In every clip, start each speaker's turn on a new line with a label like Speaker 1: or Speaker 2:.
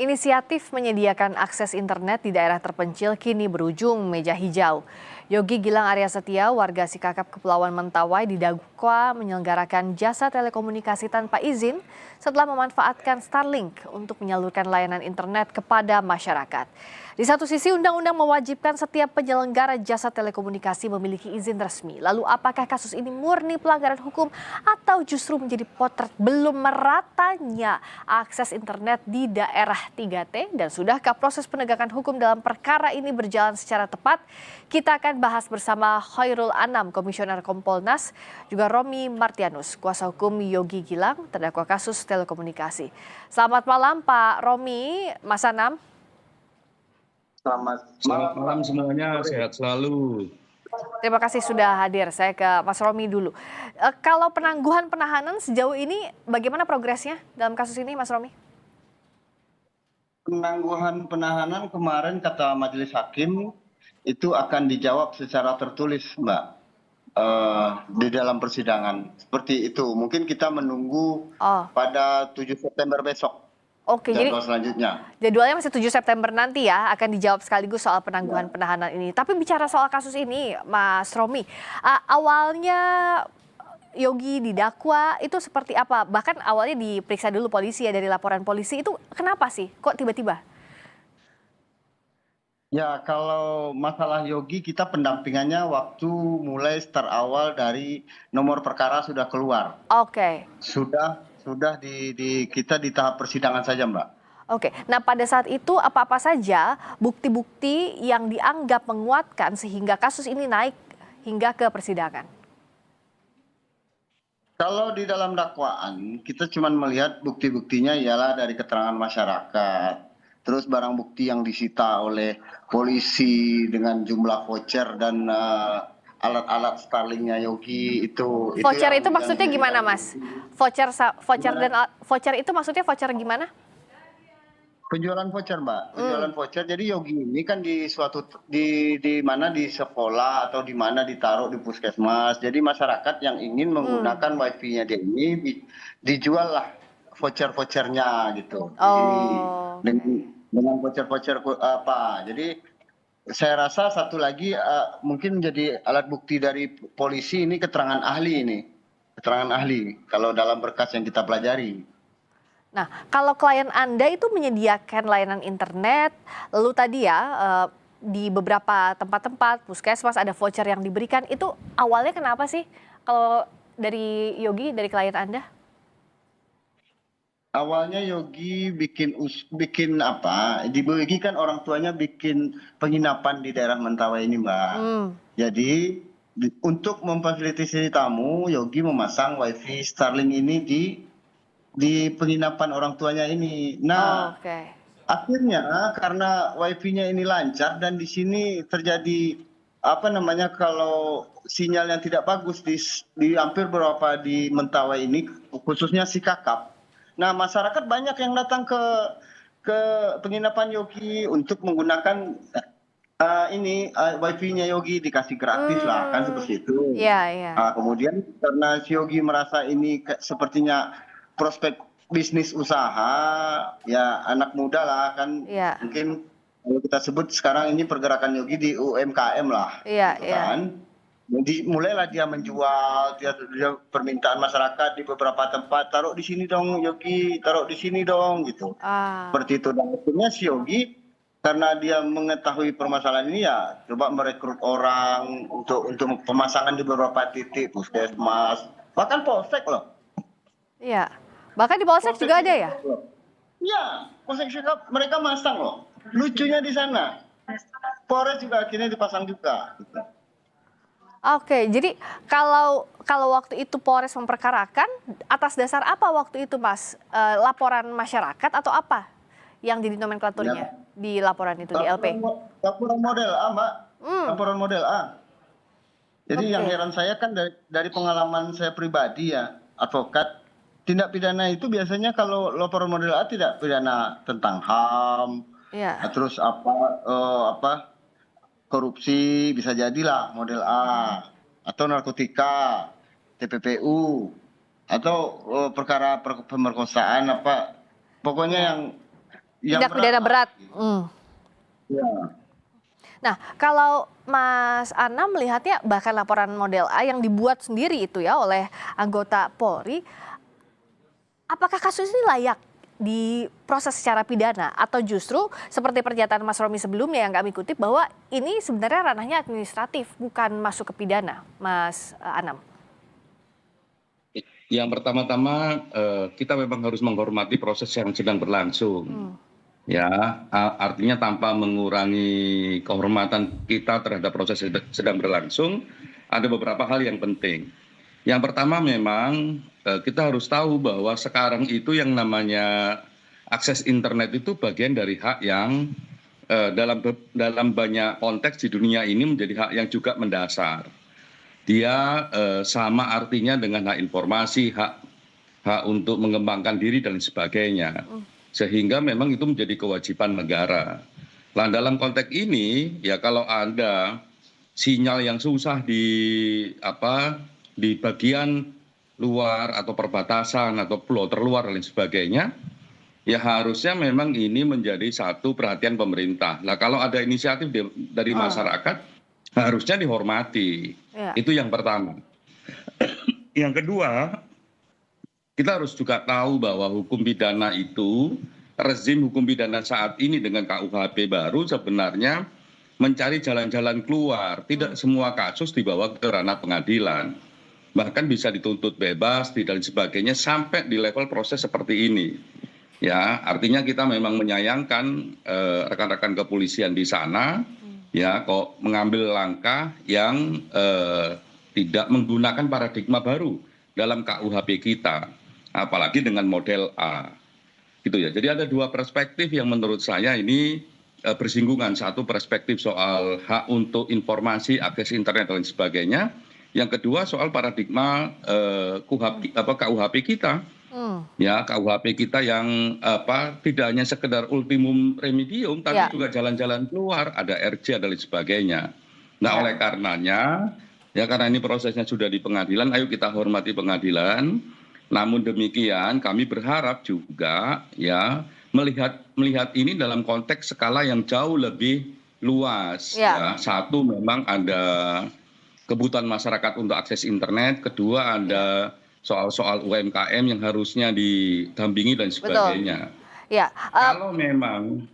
Speaker 1: Inisiatif menyediakan akses internet di daerah terpencil kini berujung meja hijau. Yogi Gilang Arya Setia, warga Sikakap Kepulauan Mentawai didakwa menyelenggarakan jasa telekomunikasi tanpa izin setelah memanfaatkan Starlink untuk menyalurkan layanan internet kepada masyarakat. Di satu sisi, undang-undang mewajibkan setiap penyelenggara jasa telekomunikasi memiliki izin resmi. Lalu apakah kasus ini murni pelanggaran hukum atau justru menjadi potret belum meratanya akses internet di daerah 3T? Dan sudahkah proses penegakan hukum dalam perkara ini berjalan secara tepat? Kita akan bahas bersama Khairul Anam, Komisioner Kompolnas, juga Romi Martianus, kuasa hukum Yogi Gilang, terdakwa kasus telekomunikasi. Selamat malam Pak Romi, Mas Anam.
Speaker 2: Selamat
Speaker 3: malam semuanya, sehat selalu.
Speaker 1: Terima kasih sudah hadir. Saya ke Mas Romi dulu. Kalau penangguhan penahanan sejauh ini bagaimana progresnya dalam kasus ini, Mas Romi?
Speaker 2: Penangguhan penahanan kemarin kata majelis hakim itu akan dijawab secara tertulis, Mbak, di dalam persidangan. Seperti itu. Mungkin kita menunggu pada 7 September besok.
Speaker 1: Oke, jadi
Speaker 2: selanjutnya
Speaker 1: jadwalnya masih 7 September nanti ya, akan dijawab sekaligus soal penangguhan penahanan ini. Tapi bicara soal kasus ini, Mas Romi, awalnya Yogi didakwa itu seperti apa? Bahkan awalnya diperiksa dulu polisi ya, dari laporan polisi itu kenapa sih? Kok tiba-tiba?
Speaker 2: Ya, kalau masalah Yogi kita pendampingannya waktu mulai start awal dari nomor perkara sudah keluar.
Speaker 1: Oke.
Speaker 2: Sudah kita di tahap persidangan saja, Mbak.
Speaker 1: Oke, nah pada saat itu apa-apa saja bukti-bukti yang dianggap menguatkan sehingga kasus ini naik hingga ke persidangan?
Speaker 2: Kalau di dalam dakwaan, kita cuma melihat bukti-buktinya ialah dari keterangan masyarakat. Terus barang bukti yang disita oleh polisi dengan jumlah voucher dan alat-alat Starlinknya Yogi itu.
Speaker 1: Voucher itu maksudnya gimana, Mas? Voucher itu maksudnya voucher gimana?
Speaker 2: Penjualan voucher, Mbak. Penjualan voucher. Jadi Yogi ini kan di mana di sekolah atau di mana ditaruh di puskesmas. Jadi masyarakat yang ingin menggunakan wifi-nya dia ini dijual lah voucher-vouchernya gitu. Dengan voucher-voucher apa. Jadi saya rasa satu lagi mungkin menjadi alat bukti dari polisi ini keterangan ahli ini. Keterangan ahli kalau dalam berkas yang kita pelajari.
Speaker 1: Nah, kalau klien Anda itu menyediakan layanan internet, lalu tadi ya di beberapa tempat-tempat puskesmas ada voucher yang diberikan, itu awalnya kenapa sih kalau dari Yogi, dari klien Anda?
Speaker 2: Awalnya Yogi bikin apa? Yogi kan orang tuanya bikin penginapan di daerah Mentawai ini, Mbak. Jadi untuk memfasilitasi tamu, Yogi memasang wifi Starlink ini di penginapan orang tuanya ini. Nah, akhirnya karena wifi-nya ini lancar dan di sini terjadi apa namanya kalau sinyal yang tidak bagus di hampir beberapa di Mentawai ini, khususnya Sikakap. Nah, masyarakat banyak yang datang ke penginapan Yogi untuk menggunakan wifi-nya Yogi, dikasih gratis lah, kan seperti itu. Kemudian karena si Yogi merasa ini sepertinya prospek bisnis usaha, ya anak muda lah kan, mungkin kalau kita sebut sekarang ini pergerakan Yogi di UMKM lah, kan. Jadi mulailah dia menjual, dia permintaan masyarakat di beberapa tempat, taruh di sini dong Yogi, taruh di sini dong gitu. Seperti itu. Dan akhirnya si Yogi karena dia mengetahui permasalahan ini ya coba merekrut orang untuk pemasangan di beberapa titik puskesmas, bahkan polsek loh.
Speaker 1: Iya, bahkan di polsek juga ada ya?
Speaker 2: Iya, polsek Sikap mereka masang loh. Lucunya di sana, Polres juga akhirnya dipasang juga.
Speaker 1: Oke, jadi kalau waktu itu Polres memperkarakan, atas dasar apa waktu itu, Mas? Laporan masyarakat atau apa yang jadi nomenklaturnya di laporan itu, di LP?
Speaker 2: Laporan model A, Mbak. Laporan model A. Jadi yang heran saya kan dari pengalaman saya pribadi ya, advokat, tindak pidana itu biasanya kalau laporan model A tidak pidana tentang HAM, terus korupsi bisa jadilah model A, atau narkotika, TPPU, atau perkara pemerkosaan apa, pokoknya yang yang
Speaker 1: tindak pidana berat.
Speaker 2: Ya.
Speaker 1: Nah, kalau Mas Anam melihatnya bahkan laporan model A yang dibuat sendiri itu ya oleh anggota Polri, apakah kasus ini layak diproses secara pidana atau justru seperti pernyataan Mas Romi sebelumnya yang kami kutip bahwa ini sebenarnya ranahnya administratif bukan masuk ke pidana, Mas Anam?
Speaker 3: Yang pertama-tama kita memang harus menghormati proses yang sedang berlangsung. Ya, artinya tanpa mengurangi kehormatan kita terhadap proses yang sedang berlangsung, ada beberapa hal yang penting. Yang pertama memang kita harus tahu bahwa sekarang itu yang namanya akses internet itu bagian dari hak yang dalam banyak konteks di dunia ini menjadi hak yang juga mendasar. Dia sama artinya dengan hak informasi, hak untuk mengembangkan diri dan sebagainya. Sehingga memang itu menjadi kewajiban negara. Nah, dalam konteks ini ya kalau ada sinyal yang susah di bagian luar atau perbatasan atau pulau terluar dan sebagainya, ya harusnya memang ini menjadi satu perhatian pemerintah. Nah, kalau ada inisiatif dari masyarakat harusnya dihormati.
Speaker 1: Ya.
Speaker 3: Itu yang pertama. Yang kedua, kita harus juga tahu bahwa hukum pidana itu, rezim hukum pidana saat ini dengan KUHP baru sebenarnya mencari jalan-jalan keluar. Tidak semua kasus dibawa ke ranah pengadilan. Bahkan bisa dituntut bebas dan sebagainya sampai di level proses seperti ini. Ya, artinya kita memang menyayangkan rekan-rekan kepolisian di sana ya kok mengambil langkah yang tidak menggunakan paradigma baru dalam KUHP kita. Apalagi dengan model A, gitu ya. Jadi ada dua perspektif yang menurut saya ini bersinggungan. Satu perspektif soal hak untuk informasi, akses internet dan sebagainya. Yang kedua soal paradigma KUHP kita, ya KUHP kita yang tidak hanya sekedar ultimum remedium, tapi juga jalan-jalan keluar, ada RJ dan lain sebagainya. Nah, oleh karenanya, ya karena ini prosesnya sudah di pengadilan, ayo kita hormati pengadilan. Namun demikian kami berharap juga ya melihat ini dalam konteks skala yang jauh lebih luas. Ya. Satu memang ada kebutuhan masyarakat untuk akses internet, kedua ada soal-soal UMKM yang harusnya didampingi dan sebagainya.
Speaker 1: Ya.
Speaker 3: Kalau memang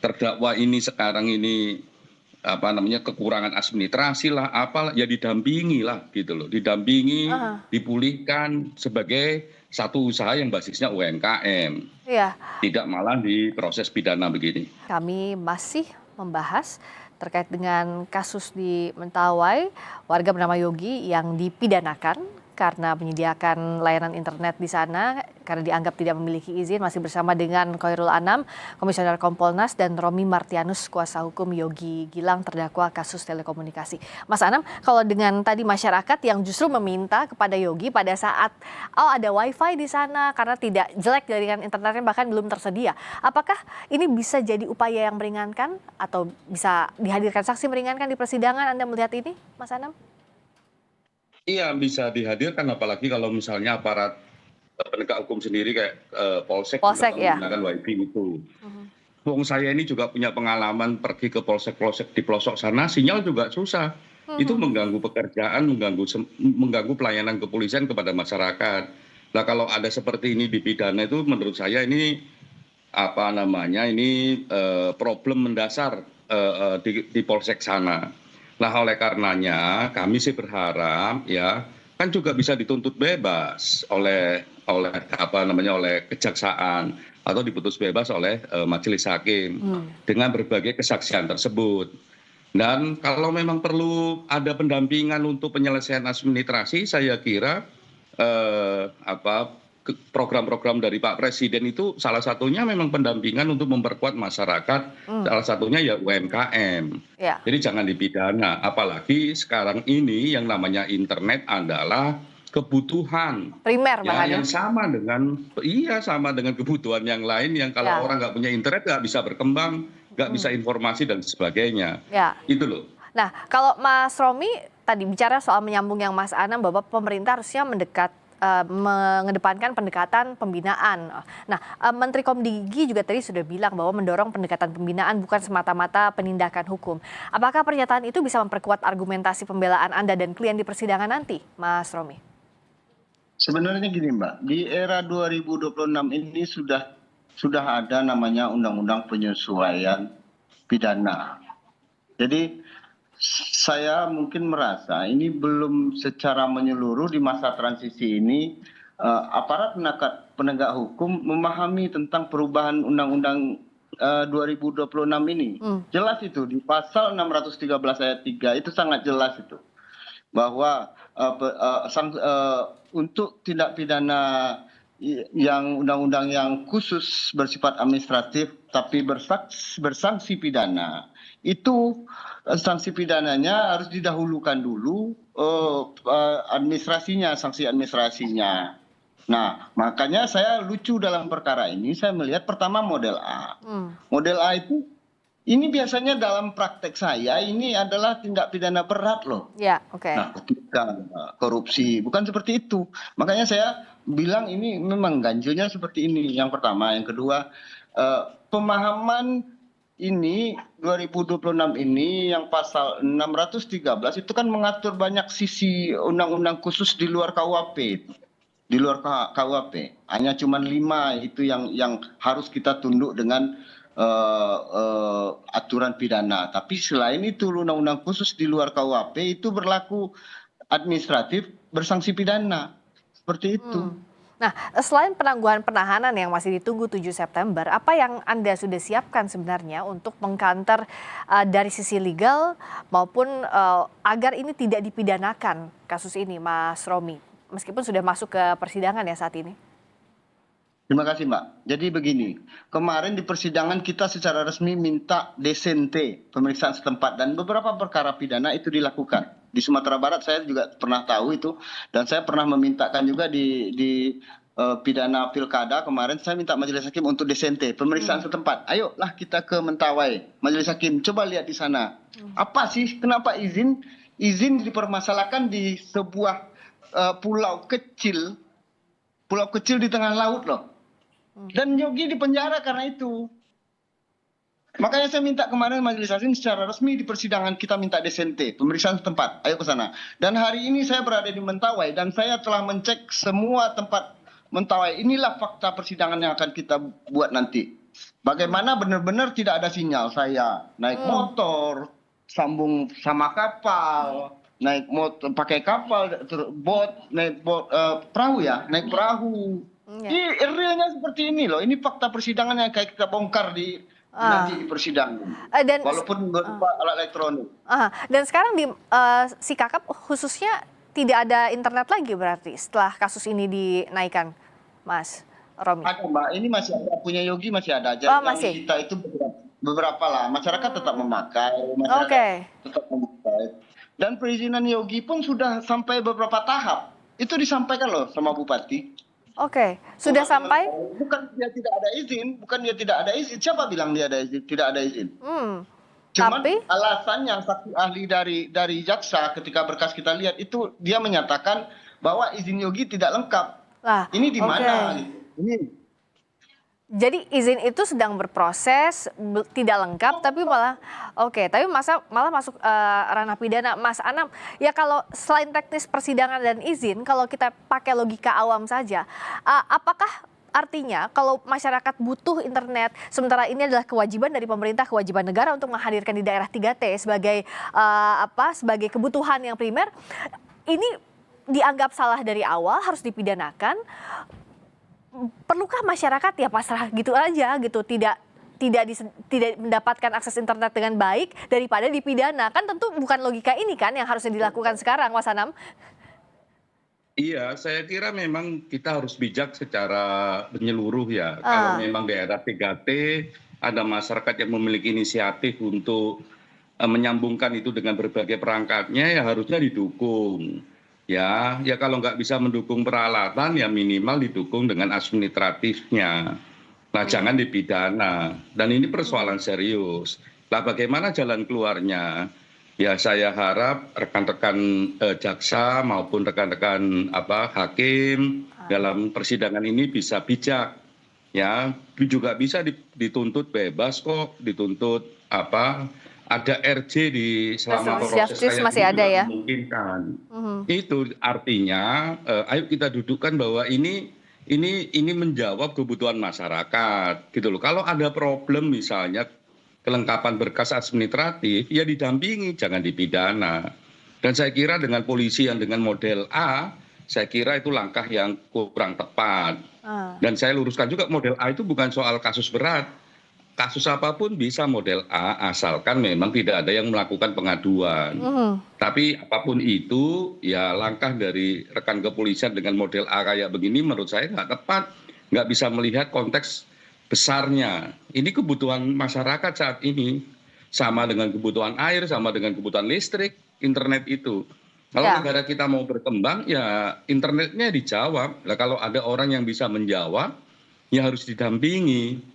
Speaker 3: terdakwa ini sekarang ini kekurangan administrasi lah, ya didampingi lah gitu loh, didampingi, dipulihkan sebagai satu usaha yang basisnya UMKM, tidak malah di proses pidana begini.
Speaker 1: Kami masih membahas terkait dengan kasus di Mentawai, warga bernama Yogi yang dipidanakan karena menyediakan layanan internet di sana karena dianggap tidak memiliki izin. Masih bersama dengan Khairul Anam, Komisioner Kompolnas, dan Romi Martianus, kuasa hukum Yogi Gilang, terdakwa kasus telekomunikasi. Mas Anam, kalau dengan tadi masyarakat yang justru meminta kepada Yogi pada saat ada wifi di sana karena tidak jelek jaringan internetnya bahkan belum tersedia, apakah ini bisa jadi upaya yang meringankan atau bisa dihadirkan saksi meringankan di persidangan? Anda melihat ini, Mas Anam?
Speaker 3: Iya, bisa dihadirkan, apalagi kalau misalnya aparat penegak hukum sendiri kayak Polsek menggunakan wifi itu. Wong saya ini juga punya pengalaman pergi ke polsek-polsek di pelosok sana, sinyal juga susah. Itu mengganggu pekerjaan, mengganggu pelayanan kepolisian kepada masyarakat. Nah, kalau ada seperti ini di pidana itu menurut saya ini problem mendasar di polsek sana. Nah, oleh karenanya kami sih berharap ya kan juga bisa dituntut bebas oleh kejaksaan atau diputus bebas oleh majelis hakim dengan berbagai kesaksian tersebut. Dan kalau memang perlu ada pendampingan untuk penyelesaian administrasi, saya kira program-program dari Pak Presiden itu salah satunya memang pendampingan untuk memperkuat masyarakat, salah satunya ya UMKM. Jadi jangan dipidana, apalagi sekarang ini yang namanya internet adalah kebutuhan
Speaker 1: primer
Speaker 3: yang sama dengan kebutuhan yang lain yang kalau orang nggak punya internet nggak bisa berkembang, nggak bisa informasi dan sebagainya. Itu loh.
Speaker 1: Nah, kalau Mas Romi tadi bicara soal menyambung yang Mas Anam bahwa pemerintah harusnya mendekat mengedepankan pendekatan pembinaan. Nah, Menteri Komdigi juga tadi sudah bilang bahwa mendorong pendekatan pembinaan bukan semata-mata penindakan hukum. Apakah pernyataan itu bisa memperkuat argumentasi pembelaan Anda dan klien di persidangan nanti, Mas Romi?
Speaker 2: Sebenarnya gini Mbak, di era 2026 ini sudah ada namanya undang-undang penyesuaian pidana. Jadi saya mungkin merasa ini belum secara menyeluruh di masa transisi ini aparat penegak hukum memahami tentang perubahan undang-undang 2026 ini. Jelas itu di pasal 613 ayat 3 itu sangat jelas itu bahwa untuk tindak pidana yang undang-undang yang khusus bersifat administratif tapi bersanksi pidana itu sanksi pidananya harus didahulukan dulu sanksi administrasinya. Nah, makanya saya lucu dalam perkara ini, saya melihat pertama model A. Model A itu ini biasanya dalam praktek saya ini adalah tindak pidana berat loh.
Speaker 1: Ya, oke.
Speaker 2: Nah, ketika korupsi bukan seperti itu. Makanya saya bilang ini memang ganjilnya seperti ini. Yang pertama, yang kedua pemahaman ini 2026 ini yang pasal 613 itu kan mengatur banyak sisi undang-undang khusus di luar KUHP. Di luar KUHP hanya cuma 5 itu yang harus kita tunduk dengan aturan pidana. Tapi selain itu undang-undang khusus di luar KUHP itu berlaku administratif bersanksi pidana. Seperti itu.
Speaker 1: Nah, selain penangguhan penahanan yang masih ditunggu 7 September, apa yang Anda sudah siapkan sebenarnya untuk mengcounter dari sisi legal maupun agar ini tidak dipidanakan kasus ini, Mas Romi? Meskipun sudah masuk ke persidangan ya saat ini.
Speaker 2: Terima kasih Mbak. Jadi begini, kemarin di persidangan kita secara resmi minta DSNT, pemeriksaan setempat, dan beberapa perkara pidana itu dilakukan. Di Sumatera Barat saya juga pernah tahu itu, dan saya pernah memintakan juga di pidana pilkada kemarin, saya minta majelis hakim untuk DSNT, pemeriksaan setempat. Ayolah kita ke Mentawai, majelis hakim, coba lihat di sana. Apa sih, kenapa izin dipermasalahkan di sebuah pulau kecil di tengah laut loh. Dan Yogi dipenjara karena itu. Makanya saya minta kemarin majelis hakim secara resmi di persidangan kita minta DSNT, pemeriksaan setempat. Ayo ke sana. Dan hari ini saya berada di Mentawai dan saya telah mencek semua tempat Mentawai. Inilah fakta persidangan yang akan kita buat nanti. Bagaimana benar-benar tidak ada sinyal saya naik motor, sambung sama kapal, naik motor pakai kapal, naik perahu. Ini realnya seperti ini loh. Ini fakta persidangan yang kayak kita bongkar nanti di persidangan. Walaupun berupa alat elektronik.
Speaker 1: Dan sekarang di si Kakap khususnya tidak ada internet lagi berarti setelah kasus ini dinaikkan, Mas Romi?
Speaker 2: Ada Mbak, ini masih ada, punya Yogi masih ada. Jadi
Speaker 1: masih?
Speaker 2: Kita itu beberapa lah. Masyarakat tetap memakai. Tetap memakai. Dan perizinan Yogi pun sudah sampai beberapa tahap. Itu disampaikan loh sama Bupati.
Speaker 1: Oke, sudah sampai?
Speaker 2: Bukan dia tidak ada izin. Siapa bilang dia tidak ada izin? Cuman alasannya saksi ahli dari jaksa ketika berkas kita lihat itu dia menyatakan bahwa izin Yogi tidak lengkap. Ini di mana?
Speaker 1: Jadi izin itu sedang berproses, tidak lengkap, tapi malah malah masuk ranah pidana. Mas Anam, ya kalau selain teknis persidangan dan izin, kalau kita pakai logika awam saja, apakah artinya kalau masyarakat butuh internet, sementara ini adalah kewajiban dari pemerintah, kewajiban negara untuk menghadirkan di daerah 3T sebagai sebagai kebutuhan yang primer, ini dianggap salah dari awal, harus dipidanakan? Perlukah masyarakat ya pasrah gitu aja gitu, tidak mendapatkan akses internet dengan baik daripada dipidana? Kan tentu bukan logika ini kan yang harusnya dilakukan sekarang, Mas Anam.
Speaker 3: Iya, saya kira memang kita harus bijak secara menyeluruh ya. Kalau memang daerah 3T ada masyarakat yang memiliki inisiatif untuk menyambungkan itu dengan berbagai perangkatnya, ya harusnya didukung. Ya kalau nggak bisa mendukung peralatan ya minimal didukung dengan administratifnya. Nah jangan dipidana. Dan ini persoalan serius. Nah bagaimana jalan keluarnya? Ya saya harap rekan-rekan jaksa maupun rekan-rekan hakim dalam persidangan ini bisa bijak, ya juga bisa dituntut bebas kok, dituntut ada RJ di selama proses
Speaker 1: Justice
Speaker 3: kayak
Speaker 1: masih
Speaker 3: ini
Speaker 1: ada
Speaker 3: juga
Speaker 1: ya.
Speaker 3: memungkinkan. Itu artinya ayo kita dudukkan bahwa ini menjawab kebutuhan masyarakat gitu loh. Kalau ada problem misalnya kelengkapan berkas administratif, ya didampingi, jangan dipidana. Dan saya kira dengan polisi yang dengan model A, saya kira itu langkah yang kurang tepat. Dan saya luruskan juga model A itu bukan soal kasus berat. Kasus apapun bisa model A, asalkan memang tidak ada yang melakukan pengaduan. Tapi apapun itu, ya langkah dari rekan kepolisian dengan model A kayak begini menurut saya nggak tepat. Nggak bisa melihat konteks besarnya. Ini kebutuhan masyarakat saat ini. Sama dengan kebutuhan air, sama dengan kebutuhan listrik, internet itu. Kalau negara kita mau berkembang, ya internetnya dijawab. Nah, kalau ada orang yang bisa menjawab, ya harus didampingi.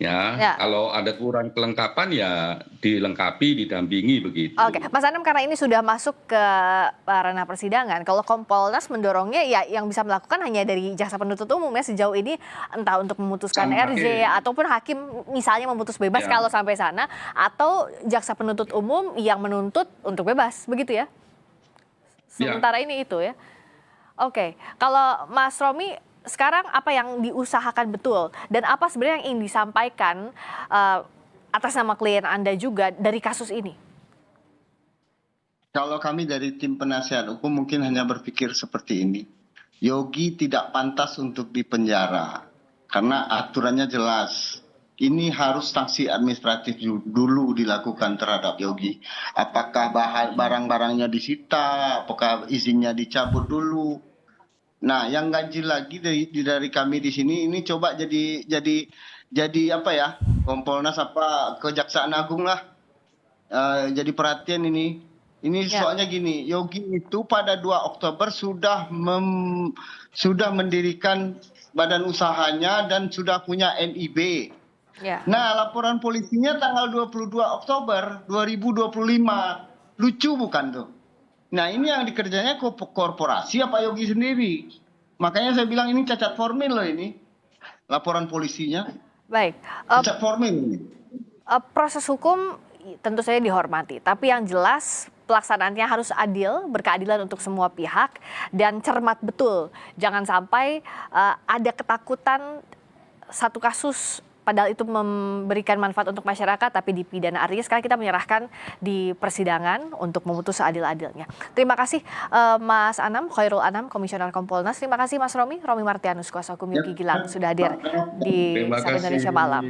Speaker 3: Ya, kalau ada kurang kelengkapan ya dilengkapi, didampingi begitu.
Speaker 1: Oke, Mas Anam, karena ini sudah masuk ke ranah persidangan, kalau Kompolnas mendorongnya ya yang bisa melakukan hanya dari jaksa penuntut umum ya sejauh ini, entah untuk memutuskan RJ ataupun hakim misalnya memutus bebas kalau sampai sana, atau jaksa penuntut umum yang menuntut untuk bebas, begitu ya? Sementara ini itu ya. Oke, kalau Mas Romi, sekarang apa yang diusahakan betul dan apa sebenarnya yang ingin disampaikan atas nama klien Anda juga dari kasus ini?
Speaker 2: Kalau kami dari tim penasihat hukum mungkin hanya berpikir seperti ini. Yogi tidak pantas untuk dipenjara karena aturannya jelas. Ini harus sanksi administratif dulu dilakukan terhadap Yogi. Apakah barang-barangnya disita, apakah izinnya dicabut dulu. Nah, yang ganjil lagi dari kami di sini ini coba jadi apa ya, Kompolnas Kejaksaan Agung lah, jadi perhatian ini. Ini soalnya gini, Yogi itu pada 2 Oktober sudah mendirikan badan usahanya dan sudah punya NIB. Nah, laporan polisinya tanggal 22 Oktober 2025. Lucu bukan tuh? Nah, ini yang dikerjanya korporasi apa Yogi sendiri. Makanya saya bilang ini cacat formil loh ini. Laporan polisinya.
Speaker 1: Baik.
Speaker 2: Cacat formil ini.
Speaker 1: Proses hukum tentu saja dihormati. Tapi yang jelas pelaksanaannya harus adil, berkeadilan untuk semua pihak, dan cermat betul. Jangan sampai ada ketakutan satu kasus padahal itu memberikan manfaat untuk masyarakat tapi dipidana. Artinya sekarang kita menyerahkan di persidangan untuk memutus seadil-adilnya. Terima kasih Mas Anam, Khairul Anam, Komisioner Kompolnas. Terima kasih Mas Romi Martianus, kuasa hukum Yogi Gilang sudah hadir di Sapa Indonesia Malam.